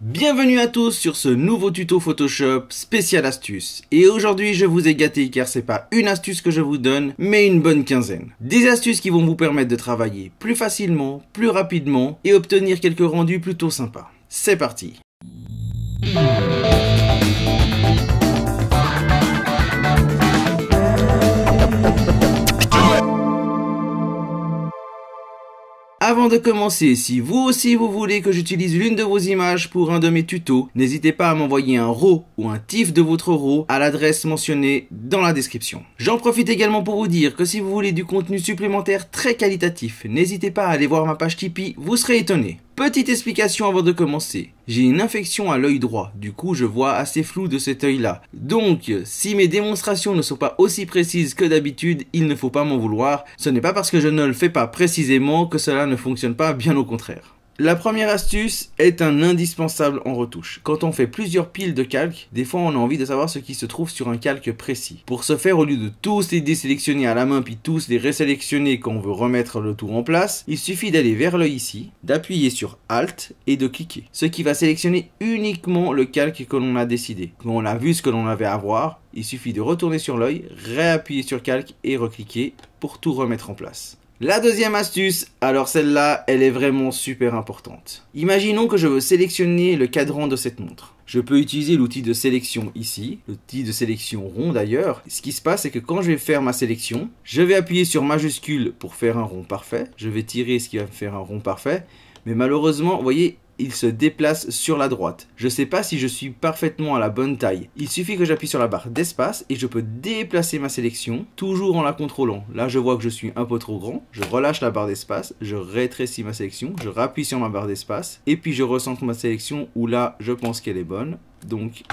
Bienvenue à tous sur ce nouveau tuto Photoshop spécial astuce. Et aujourd'hui je vous ai gâté car c'est pas une astuce que je vous donne, mais une bonne quinzaine. Des astuces qui vont vous permettre de travailler plus facilement, plus rapidement et obtenir quelques rendus plutôt sympas. C'est parti! Avant de commencer, si vous aussi vous voulez que j'utilise l'une de vos images pour un de mes tutos, n'hésitez pas à m'envoyer un RAW ou un TIFF de votre RAW à l'adresse mentionnée dans la description. J'en profite également pour vous dire que si vous voulez du contenu supplémentaire très qualitatif, n'hésitez pas à aller voir ma page Tipeee, vous serez étonné. Petite explication avant de commencer, j'ai une infection à l'œil droit, du coup je vois assez flou de cet œil là. Donc si mes démonstrations ne sont pas aussi précises que d'habitude, il ne faut pas m'en vouloir, ce n'est pas parce que je ne le fais pas précisément que cela ne fonctionne pas, bien au contraire. La première astuce est un indispensable en retouche. Quand on fait plusieurs piles de calques, des fois on a envie de savoir ce qui se trouve sur un calque précis. Pour ce faire, au lieu de tous les désélectionner à la main puis tous les résélectionner quand on veut remettre le tout en place, il suffit d'aller vers l'œil ici, d'appuyer sur Alt et de cliquer. Ce qui va sélectionner uniquement le calque que l'on a décidé. Quand on a vu ce que l'on avait à voir, il suffit de retourner sur l'œil, réappuyer sur calque et recliquer pour tout remettre en place. La deuxième astuce, alors celle-là, elle est vraiment super importante. Imaginons que je veux sélectionner le cadran de cette montre. Je peux utiliser l'outil de sélection ici, l'outil de sélection rond d'ailleurs. Ce qui se passe, c'est que quand je vais faire ma sélection, je vais appuyer sur majuscule pour faire un rond parfait. Je vais tirer ce qui va me faire un rond parfait. Mais malheureusement, vous voyez, il se déplace sur la droite. Je ne sais pas si je suis parfaitement à la bonne taille. Il suffit que j'appuie sur la barre d'espace et je peux déplacer ma sélection, toujours en la contrôlant. Là, je vois que je suis un peu trop grand. Je relâche la barre d'espace, je rétrécis ma sélection, je rappuie sur ma barre d'espace et puis je recentre ma sélection où là, je pense qu'elle est bonne. Donc,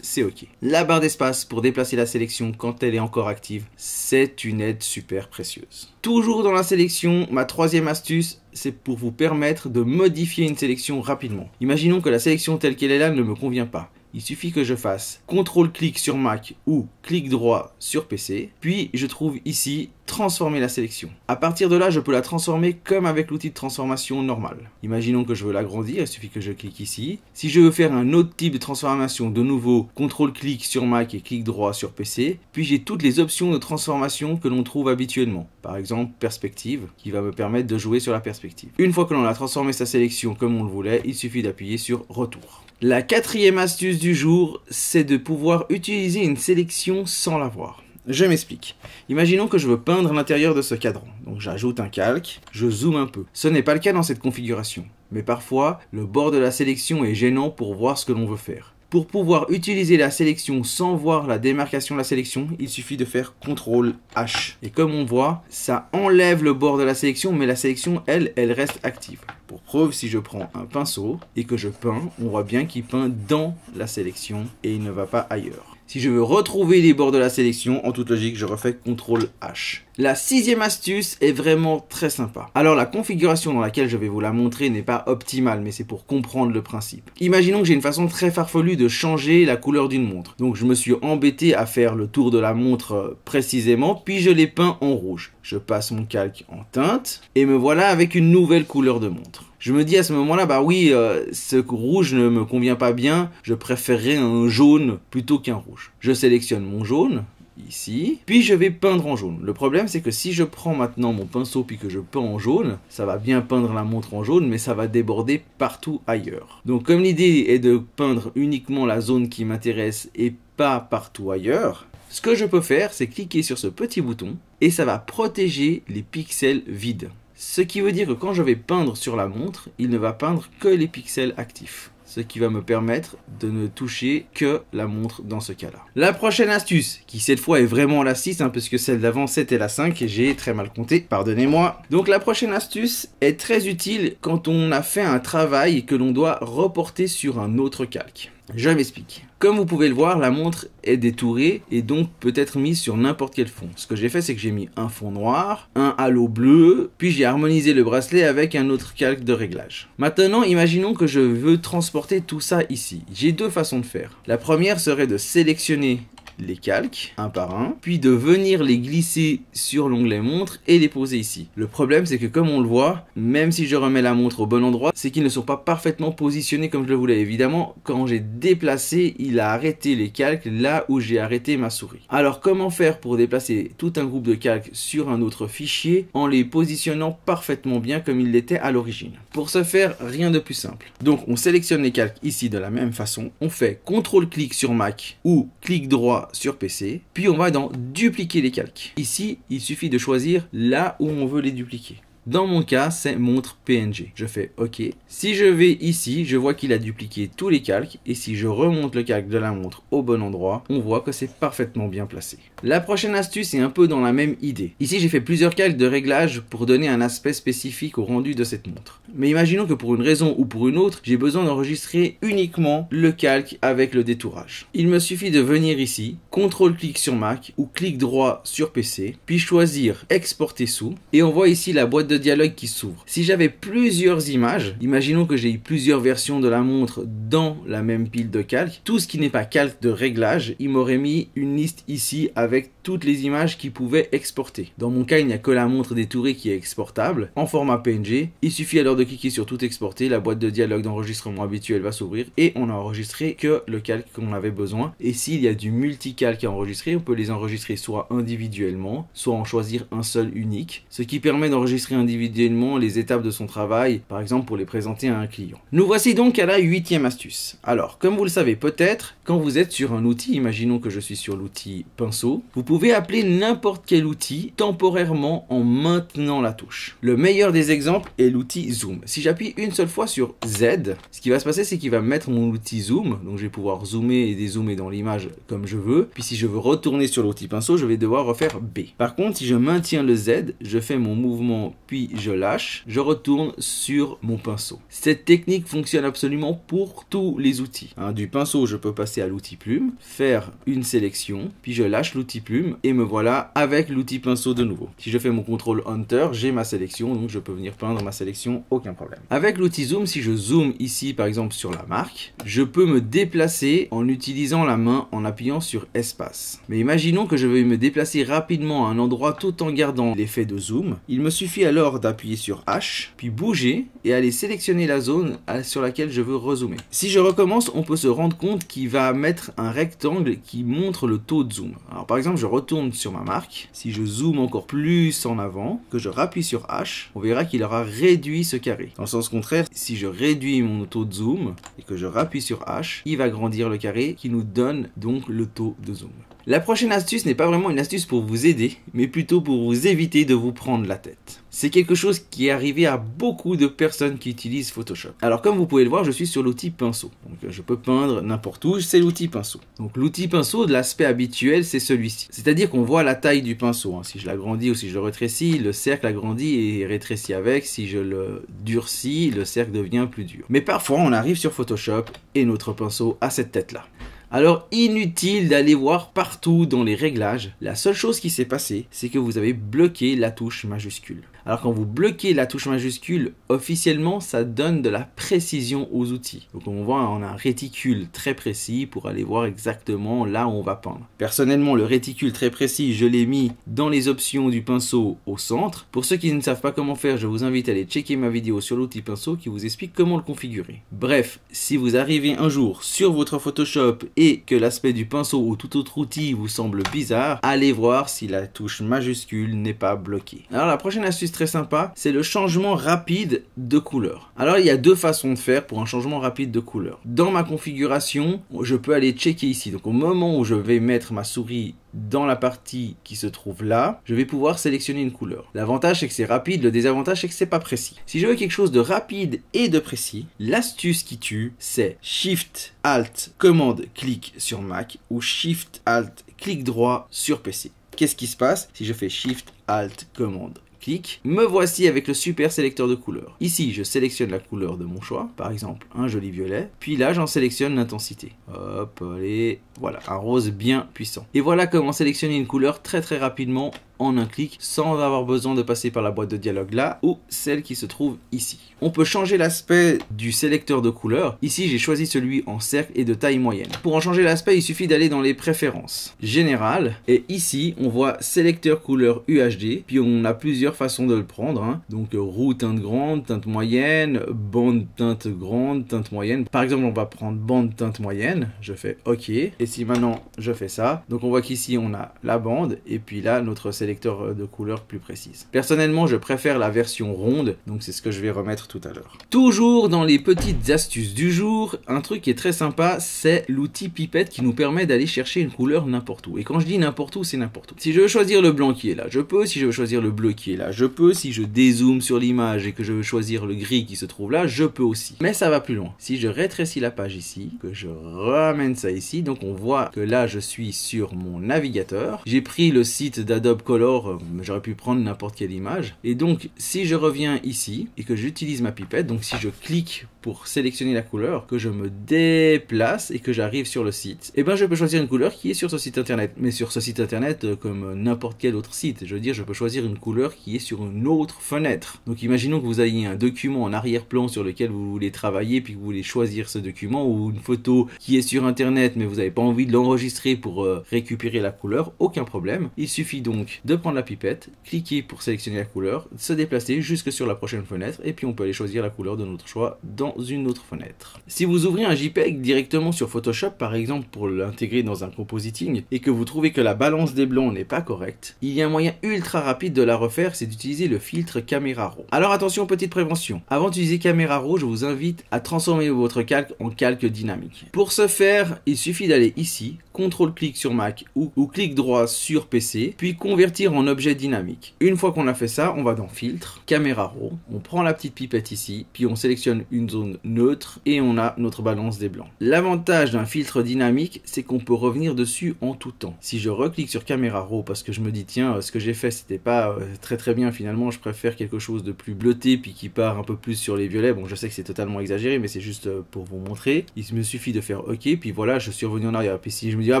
c'est ok. La barre d'espace pour déplacer la sélection quand elle est encore active, c'est une aide super précieuse. Toujours dans la sélection, ma troisième astuce, c'est pour vous permettre de modifier une sélection rapidement. Imaginons que la sélection telle qu'elle est là ne me convient pas. Il suffit que je fasse CTRL-clic sur Mac ou clic droit sur PC, puis je trouve ici transformer la sélection. À partir de là, je peux la transformer comme avec l'outil de transformation normal. Imaginons que je veux l'agrandir, il suffit que je clique ici. Si je veux faire un autre type de transformation, de nouveau, CTRL-clic sur Mac et clic droit sur PC, puis j'ai toutes les options de transformation que l'on trouve habituellement. Par exemple, perspective, qui va me permettre de jouer sur la perspective. Une fois que l'on a transformé sa sélection comme on le voulait, il suffit d'appuyer sur retour. La quatrième astuce du jour, c'est de pouvoir utiliser une sélection sans la voir. Je m'explique. Imaginons que je veux peindre l'intérieur de ce cadran. Donc j'ajoute un calque, je zoome un peu. Ce n'est pas le cas dans cette configuration. Mais parfois, le bord de la sélection est gênant pour voir ce que l'on veut faire. Pour pouvoir utiliser la sélection sans voir la démarcation de la sélection, il suffit de faire CTRL H. Et comme on voit, ça enlève le bord de la sélection, mais la sélection, elle reste active. Pour preuve, si je prends un pinceau et que je peins, on voit bien qu'il peint dans la sélection et il ne va pas ailleurs. Si je veux retrouver les bords de la sélection, en toute logique, je refais CTRL H. La sixième astuce est vraiment très sympa. Alors la configuration dans laquelle je vais vous la montrer n'est pas optimale, mais c'est pour comprendre le principe. Imaginons que j'ai une façon très farfelue de changer la couleur d'une montre. Donc je me suis embêté à faire le tour de la montre précisément, puis je l'ai peint en rouge. Je passe mon calque en teinte et me voilà avec une nouvelle couleur de montre. Je me dis à ce moment-là, bah oui, ce rouge ne me convient pas bien, je préférerais un jaune plutôt qu'un rouge. Je sélectionne mon jaune, ici, puis je vais peindre en jaune. Le problème, c'est que si je prends maintenant mon pinceau puis que je peins en jaune, ça va bien peindre la montre en jaune, mais ça va déborder partout ailleurs. Donc comme l'idée est de peindre uniquement la zone qui m'intéresse et pas partout ailleurs, ce que je peux faire, c'est cliquer sur ce petit bouton et ça va protéger les pixels vides. Ce qui veut dire que quand je vais peindre sur la montre, il ne va peindre que les pixels actifs. Ce qui va me permettre de ne toucher que la montre dans ce cas-là. La prochaine astuce, qui cette fois est vraiment la 6, puisque celle d'avant c'était la 5 et j'ai très mal compté, pardonnez-moi. Donc la prochaine astuce est très utile quand on a fait un travail et que l'on doit reporter sur un autre calque. Je m'explique. Comme vous pouvez le voir, la montre est détourée et donc peut être mise sur n'importe quel fond. Ce que j'ai fait, c'est que j'ai mis un fond noir, un halo bleu, puis j'ai harmonisé le bracelet avec un autre calque de réglage. Maintenant, imaginons que je veux transporter tout ça ici. J'ai deux façons de faire. La première serait de sélectionner les calques, un par un, puis de venir les glisser sur l'onglet montre et les poser ici. Le problème, c'est que comme on le voit, même si je remets la montre au bon endroit, c'est qu'ils ne sont pas parfaitement positionnés comme je le voulais. Évidemment, quand j'ai déplacé, il a arrêté les calques là où j'ai arrêté ma souris. Alors, comment faire pour déplacer tout un groupe de calques sur un autre fichier en les positionnant parfaitement bien comme il l'était à l'origine? Pour ce faire, rien de plus simple. Donc, on sélectionne les calques ici de la même façon. On fait CTRL-clic sur Mac ou clic droit sur PC. Puis, on va dans dupliquer les calques. Ici, il suffit de choisir là où on veut les dupliquer. Dans mon cas, c'est montre PNG. Je fais OK. Si je vais ici, je vois qu'il a dupliqué tous les calques. Et si je remonte le calque de la montre au bon endroit, on voit que c'est parfaitement bien placé. La prochaine astuce est un peu dans la même idée. Ici, j'ai fait plusieurs calques de réglage pour donner un aspect spécifique au rendu de cette montre. Mais imaginons que pour une raison ou pour une autre, j'ai besoin d'enregistrer uniquement le calque avec le détourage. Il me suffit de venir ici, CTRL-clic sur Mac ou clic droit sur PC, puis choisir Exporter sous. Et on voit ici la boîte de dialogue qui s'ouvre. Si j'avais plusieurs images, imaginons que j'ai eu plusieurs versions de la montre dans la même pile de calques, tout ce qui n'est pas calque de réglage, il m'aurait mis une liste ici avec toutes les images qu'il pouvait exporter. Dans mon cas, il n'y a que la montre détourée qui est exportable en format PNG. Il suffit alors de cliquer sur tout exporter, la boîte de dialogue d'enregistrement habituelle va s'ouvrir et on a enregistré que le calque qu'on avait besoin. Et s'il y a du multicalque à enregistrer, on peut les enregistrer soit individuellement, soit en choisir un seul unique, ce qui permet d'enregistrer individuellement les étapes de son travail, par exemple pour les présenter à un client. Nous voici donc à la 8e astuce. Alors, comme vous le savez peut-être, quand vous êtes sur un outil, imaginons que je suis sur l'outil pinceau, vous pouvez appeler n'importe quel outil temporairement en maintenant la touche. Le meilleur des exemples est l'outil zoom. Si j'appuie une seule fois sur Z, ce qui va se passer, c'est qu'il va mettre mon outil zoom, donc je vais pouvoir zoomer et dézoomer dans l'image comme je veux, puis si je veux retourner sur l'outil pinceau, je vais devoir refaire B. Par contre, si je maintiens le Z, je fais mon mouvement puis je lâche, je retourne sur mon pinceau. Cette technique fonctionne absolument pour tous les outils. Du pinceau, je peux passer à l'outil plume, faire une sélection, puis je lâche l'outil plume et me voilà avec l'outil pinceau de nouveau. Si je fais mon contrôle Enter, j'ai ma sélection, donc je peux venir peindre ma sélection, aucun problème. Avec l'outil zoom, si je zoome ici par exemple sur la marque, je peux me déplacer en utilisant la main en appuyant sur espace. Mais imaginons que je veux me déplacer rapidement à un endroit tout en gardant l'effet de zoom. Il me suffit alors d'appuyer sur H, puis bouger et aller sélectionner la zone sur laquelle je veux rezoomer. Si je recommence, on peut se rendre compte qu'il va mettre un rectangle qui montre le taux de zoom. Alors par exemple, je retourne sur ma marque. Si je zoome encore plus en avant, que je rappuie sur H, on verra qu'il aura réduit ce carré. Dans le sens contraire, si je réduis mon taux de zoom et que je rappuie sur H, il va grandir le carré qui nous donne donc le taux de zoom. La prochaine astuce n'est pas vraiment une astuce pour vous aider, mais plutôt pour vous éviter de vous prendre la tête. C'est quelque chose qui est arrivé à beaucoup de personnes qui utilisent Photoshop. Alors comme vous pouvez le voir, je suis sur l'outil pinceau. Donc je peux peindre n'importe où, c'est l'outil pinceau. Donc l'outil pinceau, de l'aspect habituel, c'est celui-ci. C'est-à-dire qu'on voit la taille du pinceau. Si je l'agrandis ou si je le rétrécis, le cercle agrandit et rétrécit avec. Si je le durcis, le cercle devient plus dur. Mais parfois, on arrive sur Photoshop et notre pinceau a cette tête-là. Alors inutile d'aller voir partout dans les réglages, la seule chose qui s'est passée, c'est que vous avez bloqué la touche majuscule. Alors quand vous bloquez la touche majuscule, officiellement ça donne de la précision aux outils. Donc on voit, on a un réticule très précis pour aller voir exactement là où on va peindre. Personnellement, le réticule très précis, je l'ai mis dans les options du pinceau au centre. Pour ceux qui ne savent pas comment faire, je vous invite à aller checker ma vidéo sur l'outil pinceau qui vous explique comment le configurer. Bref, si vous arrivez un jour sur votre Photoshop et que l'aspect du pinceau ou tout autre outil vous semble bizarre, allez voir si la touche majuscule n'est pas bloquée. Alors la prochaine astuce très sympa, c'est le changement rapide de couleur. Alors il y a deux façons de faire pour un changement rapide de couleur. Dans ma configuration, je peux aller checker ici. Donc au moment où je vais mettre ma souris dans la partie qui se trouve là, je vais pouvoir sélectionner une couleur. L'avantage c'est que c'est rapide, le désavantage c'est que c'est pas précis. Si je veux quelque chose de rapide et de précis, l'astuce qui tue, c'est Shift Alt Commande clic sur Mac ou Shift Alt clic droit sur PC. Qu'est-ce qui se passe si je fais Shift Alt Commande clic, me voici avec le super sélecteur de couleurs. Ici, je sélectionne la couleur de mon choix, par exemple un joli violet, puis là, j'en sélectionne l'intensité. Hop, allez, voilà, un rose bien puissant. Et voilà comment sélectionner une couleur très rapidement en un clic sans avoir besoin de passer par la boîte de dialogue là ou celle qui se trouve ici. On peut changer l'aspect du sélecteur de couleurs. Ici, j'ai choisi celui en cercle et de taille moyenne. Pour en changer l'aspect, il suffit d'aller dans les préférences générales et ici, on voit sélecteur couleur UHD, puis on a plusieurs façons de le prendre, hein. Donc roux teinte grande, teinte moyenne, bande teinte grande, teinte moyenne. Par exemple, on va prendre bande teinte moyenne, je fais OK, et si maintenant je fais ça, donc on voit qu'ici on a la bande et puis là notre sélecteur de couleurs plus précise. Personnellement, je préfère la version ronde, donc c'est ce que je vais remettre tout à l'heure. Toujours dans les petites astuces du jour, un truc qui est très sympa, c'est l'outil pipette qui nous permet d'aller chercher une couleur n'importe où. Et quand je dis n'importe où, c'est n'importe où. Si je veux choisir le blanc qui est là, je peux. Si je veux choisir le bleu qui est là, je peux. Si je dézoome sur l'image et que je veux choisir le gris qui se trouve là, je peux aussi. Mais ça va plus loin. Si je rétrécis la page ici, que je ramène ça ici, donc on voit que là je suis sur mon navigateur. J'ai pris le site d'Adobe Color, j'aurais pu prendre n'importe quelle image. Et donc si je reviens ici et que j'utilise ma pipette, donc si je clique pour sélectionner la couleur, que je me déplace et que j'arrive sur le site, et ben je peux choisir une couleur qui est sur ce site internet. Mais sur ce site internet, comme n'importe quel autre site, je veux dire, je peux choisir une couleur qui est sur une autre fenêtre. Donc imaginons que vous ayez un document en arrière-plan sur lequel vous voulez travailler, puis que vous voulez choisir ce document, ou une photo qui est sur internet, mais vous n'avez pas envie de l'enregistrer pour récupérer la couleur, aucun problème. Il suffit donc de prendre la pipette, cliquer pour sélectionner la couleur, se déplacer jusque sur la prochaine fenêtre, et puis on peut aller choisir la couleur de notre choix dans une autre fenêtre. Si vous ouvrez un JPEG directement sur Photoshop, par exemple pour l'intégrer dans un compositing, et que vous trouvez que la balance des blancs n'est pas correcte, il y a un moyen ultra rapide de la refaire, c'est d'utiliser le filtre Camera Raw. Alors attention, petite prévention. Avant d'utiliser Camera Raw, je vous invite à transformer votre calque en calque dynamique. Pour ce faire, il suffit d'aller ici, CTRL-clic sur Mac ou clic droit sur PC, puis convertir en objet dynamique. Une fois qu'on a fait ça, on va dans Filtre, Camera Raw, on prend la petite pipette ici, puis on sélectionne une zone neutre et on a notre balance des blancs. L'avantage d'un filtre dynamique, c'est qu'on peut revenir dessus en tout temps. Si je reclique sur Camera Raw parce que je me dis tiens, ce que j'ai fait c'était pas très bien finalement, je préfère quelque chose de plus bleuté puis qui part un peu plus sur les violets. Bon, je sais que c'est totalement exagéré, mais c'est juste pour vous montrer. Il me suffit de faire OK, puis voilà, je suis revenu en arrière. Puis si je me dis ah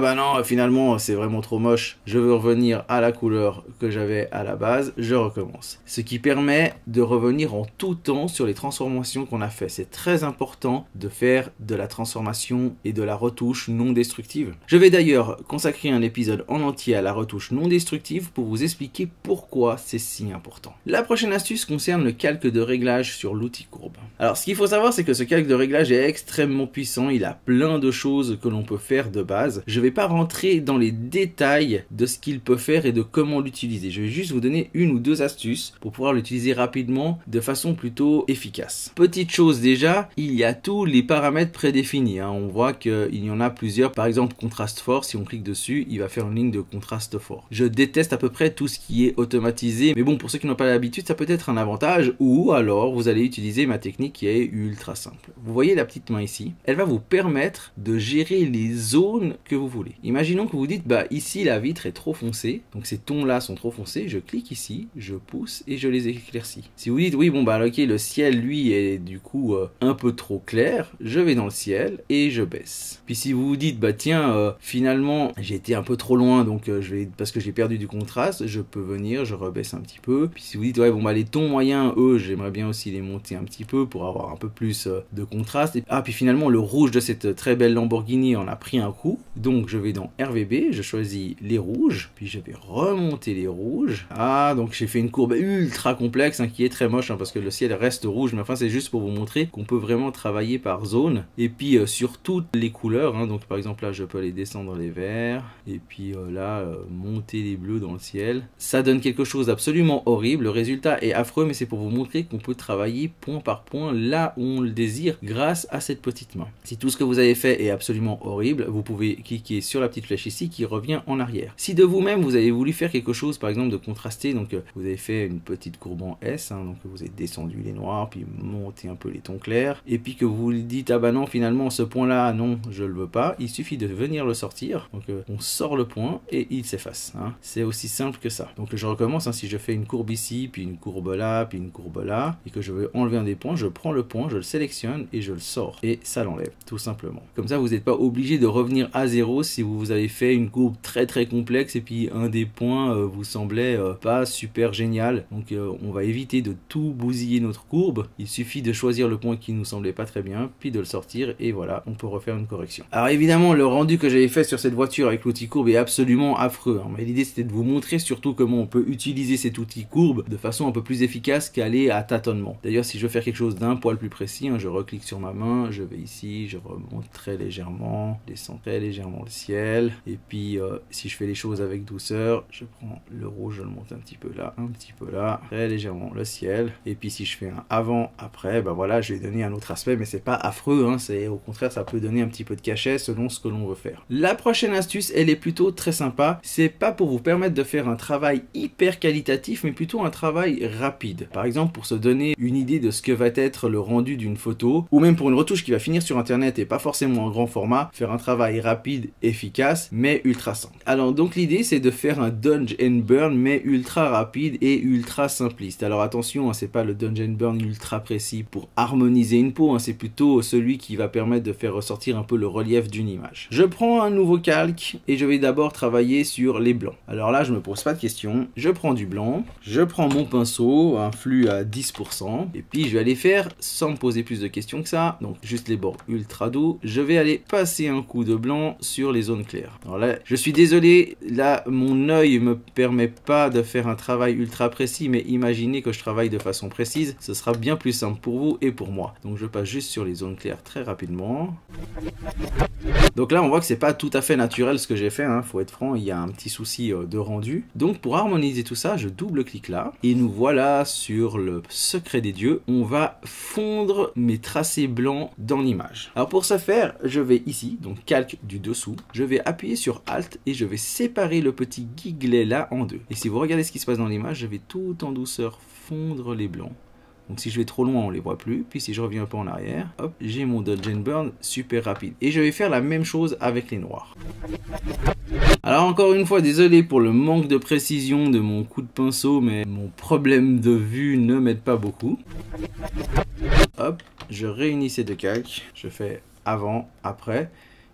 bah non, finalement c'est vraiment trop moche, je veux revenir à la couleur que j'avais à la base, je recommence. Ce qui permet de revenir en tout temps sur les transformations qu'on a fait. C'est très important de faire de la transformation et de la retouche non destructive. Je vais d'ailleurs consacrer un épisode en entier à la retouche non destructive pour vous expliquer pourquoi c'est si important. La prochaine astuce concerne le calque de réglage sur l'outil courbe. Alors ce qu'il faut savoir, c'est que ce calque de réglage est extrêmement puissant, il a plein de choses que l'on peut faire de base. Je ne vais pas rentrer dans les détails de ce qu'il peut faire et de comment l'utiliser. Je vais juste vous donner une ou deux astuces pour pouvoir l'utiliser rapidement de façon plutôt efficace. Petite chose déjà, il y a tous les paramètres prédéfinis, hein. On voit qu'il y en a plusieurs. Par exemple, contraste fort, si on clique dessus, il va faire une ligne de contraste fort. Je déteste à peu près tout ce qui est automatisé, mais bon, pour ceux qui n'ont pas l'habitude, ça peut être un avantage, ou alors vous allez utiliser ma technique qui est ultra simple. Vous voyez la petite main ici, elle va vous permettre de gérer les zones que vous voulez. Imaginons que vous dites, bah ici la vitre est trop foncée, donc ces tons là sont trop foncés, je clique ici, je pousse et je les éclaircis. Si vous dites, oui bon bah ok, le ciel lui est du coup un peu trop clair, je vais dans le ciel et je baisse. Puis si vous vous dites, bah tiens, finalement j'ai été un peu trop loin, donc parce que j'ai perdu du contraste, je peux venir, je rebaisse un petit peu. Puis si vous dites, ouais bon bah les tons moyens, eux, j'aimerais bien aussi les monter un petit peu pour avoir un peu plus de contraste. Et, puis finalement le rouge de cette très belle Lamborghini en a pris un coup, donc je vais dans RVB, je choisis les rouges, puis je vais remonter les rouges. Ah, donc j'ai fait une courbe ultra complexe, hein, qui est très moche, hein, parce que le ciel reste rouge, mais enfin c'est juste pour vous montrer qu'on peut vraiment travailler par zone, et puis sur toutes les couleurs, hein. Donc par exemple là je peux aller descendre les verts, et puis là monter les bleus dans le ciel. Ça donne quelque chose d'absolument horrible, le résultat est affreux, mais c'est pour vous montrer qu'on peut travailler point par point là où on le désire grâce à cette petite main. Si tout ce que vous avez fait est absolument horrible, vous pouvez cliquer sur la petite flèche ici qui revient en arrière. Si de vous-même vous avez voulu faire quelque chose, par exemple de contraster, donc vous avez fait une petite courbe en S, hein, donc vous avez descendu les noirs, puis monté un peu les tons clairs, et puis que vous dites ah bah non finalement ce point là non je le veux pas, il suffit de venir le sortir, donc on sort le point et il s'efface, hein. C'est aussi simple que ça. Donc je recommence, hein, si je fais une courbe ici, puis une courbe là, puis une courbe là, et que je veux enlever un des points, je prends le point, je le sélectionne et je le sors. Et ça l'enlève, tout simplement. Comme ça, vous n'êtes pas obligé de revenir à zéro si vous avez fait une courbe très très complexe et puis un des points vous semblait pas super génial. Donc on va éviter de tout bousiller notre courbe. Il suffit de choisir le point qui nous semblait pas très bien, puis de le sortir et voilà, on peut refaire une correction. Alors évidemment, le rendu que j'avais fait sur cette voiture avec l'outil courbe est absolument affreux, hein, mais l'idée c'était de vous montrer surtout comment on peut utiliser cet outil courbe de façon un peu plus efficace qu'aller à tâtonnement. D'ailleurs, si je veux faire quelque chose d'un poil plus précis, hein, je reclique sur ma main, je vais ici, je remonte très légèrement, descends très légèrement le ciel, et puis si je fais les choses avec douceur, je prends le rouge, je le monte un petit peu là, très légèrement le ciel, et puis si je fais un avant, après, ben voilà, je vais donner un autre aspect, mais c'est pas affreux, hein, c'est au contraire, ça peut donner un petit peu de cachet selon ce que l'on veut faire. La prochaine astuce, elle est plutôt très sympa, c'est pas pour vous permettre de faire un travail hyper qualitatif, mais plutôt un travail rapide. Par exemple, pour se donner une idée de ce que va être le rendu d'une photo, ou même pour une retouche qui va finir sur internet et pas forcément en grand format, faire un travail rapide, efficace, mais ultra simple. Alors donc l'idée c'est de faire un dodge and burn, mais ultra rapide et ultra simpliste. Alors attention, hein, c'est pas le dodge and burn ultra précis pour harmoniser une peau, hein, c'est plutôt celui qui va permettre de faire ressortir un peu le relief d'une image. Je prends un nouveau calque et je vais d'abord travailler sur les blancs. Alors là je me pose pas de questions, je prends du blanc, je prends mon pinceau, un flux à 10%, et puis je vais aller faire, sans me poser plus de questions que ça, donc juste les bords ultra doux, je vais aller passer un coup de blanc sur les zones claires. Alors là, je suis désolé, là mon œil me permet pas de faire un travail ultra précis, mais imaginez que je travaille de façon précise, ce sera bien plus simple pour vous et pour moi. Donc je passe juste sur les zones claires très rapidement. Donc là on voit que c'est pas tout à fait naturel ce que j'ai fait, hein, faut être franc, il y a un petit souci de rendu. Donc pour harmoniser tout ça, je double-clique là, et nous voilà sur le secret des dieux. On va fondre mes tracés blancs dans l'image. Alors pour ce faire, je vais ici, donc calque du dessous, je vais appuyer sur Alt et je vais séparer le petit guiglet là en deux. Et si vous regardez ce qui se passe dans l'image, je vais tout en douceur fondre les blancs. Donc si je vais trop loin, on les voit plus. Puis si je reviens un peu en arrière, hop, j'ai mon dodge and burn super rapide. Et je vais faire la même chose avec les noirs. Alors encore une fois, désolé pour le manque de précision de mon coup de pinceau, mais mon problème de vue ne m'aide pas beaucoup. Hop, je réunis ces deux calques, je fais avant, après.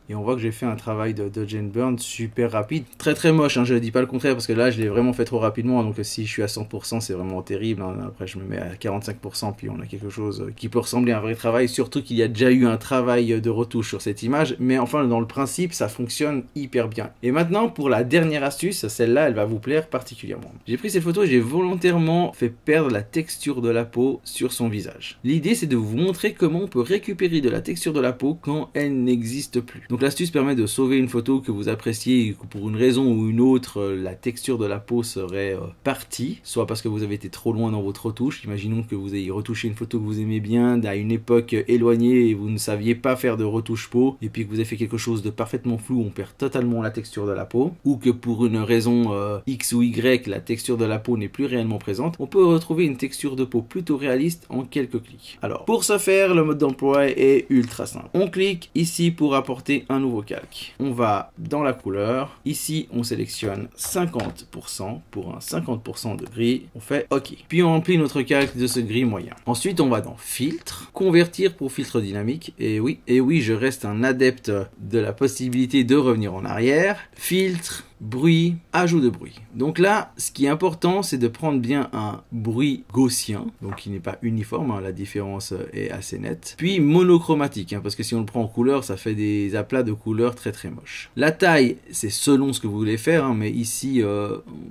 Et on voit que j'ai fait un travail de dodge and burn super rapide. Très très moche, hein, je ne dis pas le contraire parce que là je l'ai vraiment fait trop rapidement. Donc si je suis à 100% c'est vraiment terrible, hein. Après je me mets à 45% puis on a quelque chose qui peut ressembler à un vrai travail. Surtout qu'il y a déjà eu un travail de retouche sur cette image. Mais enfin dans le principe ça fonctionne hyper bien. Et maintenant pour la dernière astuce, celle-là elle va vous plaire particulièrement. J'ai pris cette photo et j'ai volontairement fait perdre la texture de la peau sur son visage. L'idée c'est de vous montrer comment on peut récupérer de la texture de la peau quand elle n'existe plus. Donc l'astuce permet de sauver une photo que vous appréciez et que pour une raison ou une autre, la texture de la peau serait partie, soit parce que vous avez été trop loin dans votre retouche. Imaginons que vous ayez retouché une photo que vous aimez bien à une époque éloignée et vous ne saviez pas faire de retouche peau, et puis que vous avez fait quelque chose de parfaitement flou, on perd totalement la texture de la peau, ou que pour une raison X ou Y, la texture de la peau n'est plus réellement présente, on peut retrouver une texture de peau plutôt réaliste en quelques clics. Alors, pour ce faire, le mode d'emploi est ultra simple. On clique ici pour apporter un nouveau calque. On va dans la couleur. Ici, on sélectionne 50% pour un 50% de gris. On fait OK. Puis on remplit notre calque de ce gris moyen. Ensuite, on va dans Filtre, Convertir pour filtre dynamique. Et oui, je reste un adepte de la possibilité de revenir en arrière. Filtre, bruit, ajout de bruit. Donc là, ce qui est important, c'est de prendre bien un bruit gaussien, donc qui n'est pas uniforme, hein, la différence est assez nette. Puis monochromatique, hein, parce que si on le prend en couleur, ça fait des aplats de couleurs très très moches. La taille, c'est selon ce que vous voulez faire, hein, mais ici,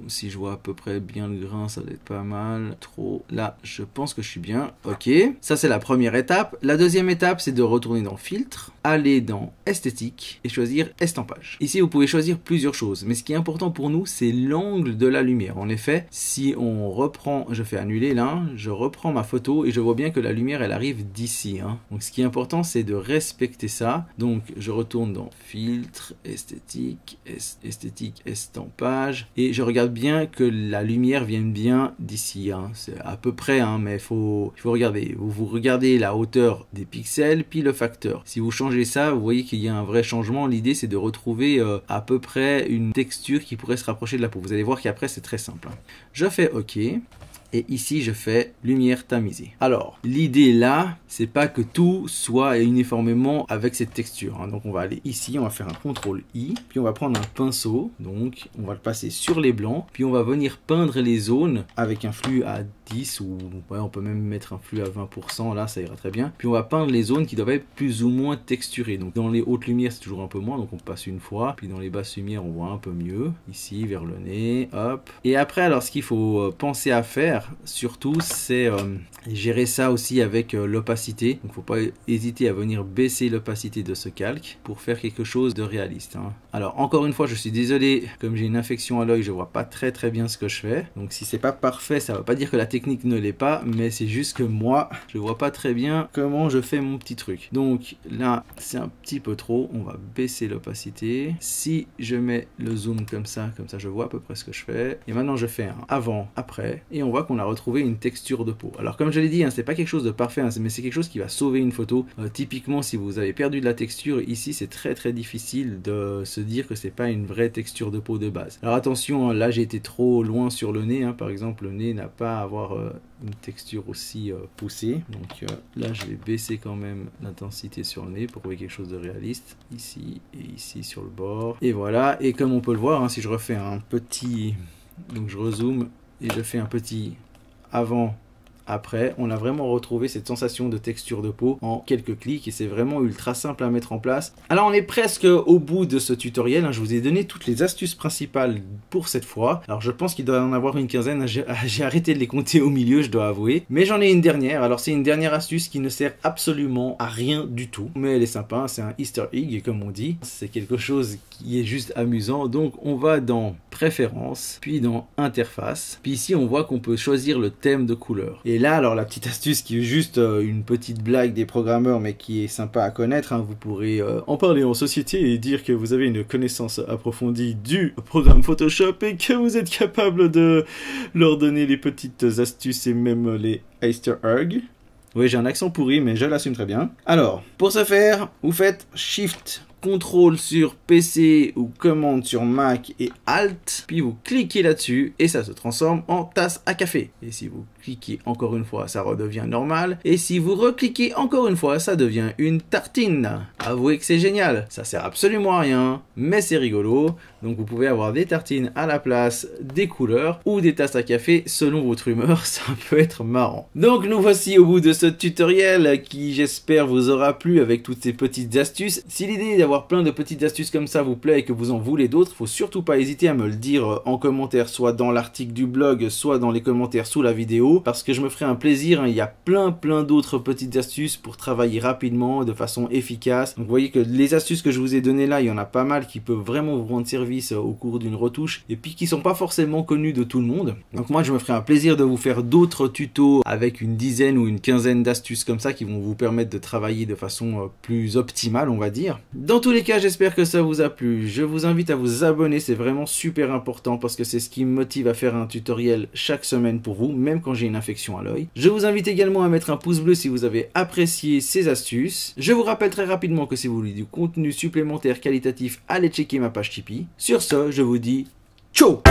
si je vois à peu près bien le grain, ça doit être pas mal. Trop. Là, je pense que je suis bien. OK. Ça, c'est la première étape. La deuxième étape, c'est de retourner dans Filtre, aller dans Esthétique et choisir Estampage. Ici, vous pouvez choisir plusieurs choses, mais ce qui est important pour nous, c'est l'angle de la lumière. En effet, si on reprend, je fais annuler là, je reprends ma photo et je vois bien que la lumière, elle arrive d'ici. Hein. Donc, ce qui est important, c'est de respecter ça. Donc, je retourne dans Filtre, Esthétique, Estampage, et je regarde bien que la lumière vienne bien d'ici. Hein. C'est à peu près, hein, mais il faut regarder. Vous regardez la hauteur des pixels, puis le facteur. Si vous changez ça, vous voyez qu'il y a un vrai changement. L'idée, c'est de retrouver à peu près une texture qui pourrait se rapprocher de la peau. Vous allez voir qu'après c'est très simple. Je fais OK. et ici je fais lumière tamisée. Alors l'idée là, c'est pas que tout soit uniformément avec cette texture, hein. Donc on va aller ici, on va faire un CTRL I, puis on va prendre un pinceau, donc on va le passer sur les blancs, puis on va venir peindre les zones avec un flux à 10 ou ouais, on peut même mettre un flux à 20%, là ça ira très bien. Puis on va peindre les zones qui doivent être plus ou moins texturées. Donc dans les hautes lumières c'est toujours un peu moins, donc on passe une fois, puis dans les basses lumières on voit un peu mieux, ici vers le nez, hop. Et après alors ce qu'il faut penser à faire surtout c'est gérer ça aussi avec l'opacité. Donc faut pas hésiter à venir baisser l'opacité de ce calque pour faire quelque chose de réaliste, hein. Alors encore une fois je suis désolé, comme j'ai une infection à l'œil je vois pas très bien ce que je fais, donc si c'est pas parfait ça veut pas dire que la technique ne l'est pas, mais c'est juste que moi je vois pas très bien comment je fais mon petit truc. Donc là c'est un petit peu trop, on va baisser l'opacité. Si je mets le zoom comme ça je vois à peu près ce que je fais. Et maintenant je fais un avant, après, et on voit qu'on a retrouvé une texture de peau. Alors comme je l'ai dit, hein, c'est pas quelque chose de parfait, hein, mais c'est quelque chose qui va sauver une photo. Typiquement si vous avez perdu de la texture ici, c'est très difficile de se dire que c'est pas une vraie texture de peau de base. Alors attention, hein, là j'ai été trop loin sur le nez, hein, par exemple le nez n'a pas à avoir une texture aussi poussée, donc là je vais baisser quand même l'intensité sur le nez pour trouver quelque chose de réaliste, ici et ici sur le bord, et voilà. Et comme on peut le voir, hein, si je refais un petit, donc je rezoome et je fais un petit avant après, on a vraiment retrouvé cette sensation de texture de peau en quelques clics et c'est vraiment ultra simple à mettre en place. Alors on est presque au bout de ce tutoriel, hein. Je vous ai donné toutes les astuces principales pour cette fois. Alors je pense qu'il doit en avoir une quinzaine, hein. J'ai arrêté de les compter au milieu, je dois avouer. Mais j'en ai une dernière, alors c'est une dernière astuce qui ne sert absolument à rien du tout. Mais elle est sympa, hein. C'est un Easter egg comme on dit. C'est quelque chose qui est juste amusant. Donc on va dans préférences, puis dans interface. Puis ici on voit qu'on peut choisir le thème de couleur. Et là, alors la petite astuce qui est juste une petite blague des programmeurs, mais qui est sympa à connaître, hein. Vous pourrez en parler en société et dire que vous avez une connaissance approfondie du programme Photoshop et que vous êtes capable de leur donner les petites astuces et même les Easter eggs. Oui, j'ai un accent pourri, mais je l'assume très bien. Alors, pour ce faire, vous faites Shift CTRL sur PC ou commande sur Mac et Alt, puis vous cliquez là-dessus et ça se transforme en tasse à café. Et si vous cliquez encore une fois, ça redevient normal. Et si vous recliquez encore une fois, ça devient une tartine. Avouez que c'est génial. Ça sert absolument à rien, mais c'est rigolo. Donc vous pouvez avoir des tartines à la place des couleurs ou des tasses à café selon votre humeur. Ça peut être marrant. Donc nous voici au bout de ce tutoriel qui, j'espère, vous aura plu avec toutes ces petites astuces. Si l'idée d'avoir plein de petites astuces comme ça vous plaît et que vous en voulez d'autres, faut surtout pas hésiter à me le dire en commentaire, soit dans l'article du blog, soit dans les commentaires sous la vidéo, parce que je me ferai un plaisir, hein. Il y a plein d'autres petites astuces pour travailler rapidement, de façon efficace. Donc vous voyez que les astuces que je vous ai données là, il y en a pas mal qui peuvent vraiment vous rendre service au cours d'une retouche, et puis qui sont pas forcément connus de tout le monde. Donc moi je me ferai un plaisir de vous faire d'autres tutos avec une dizaine ou une quinzaine d'astuces comme ça qui vont vous permettre de travailler de façon plus optimale, on va dire. Dans tous les cas, j'espère que ça vous a plu. Je vous invite à vous abonner, c'est vraiment super important parce que c'est ce qui me motive à faire un tutoriel chaque semaine pour vous, même quand j'ai une infection à l'œil. Je vous invite également à mettre un pouce bleu si vous avez apprécié ces astuces. Je vous rappelle très rapidement que si vous voulez du contenu supplémentaire qualitatif, allez checker ma page Tipeee. Sur ce, je vous dis ciao.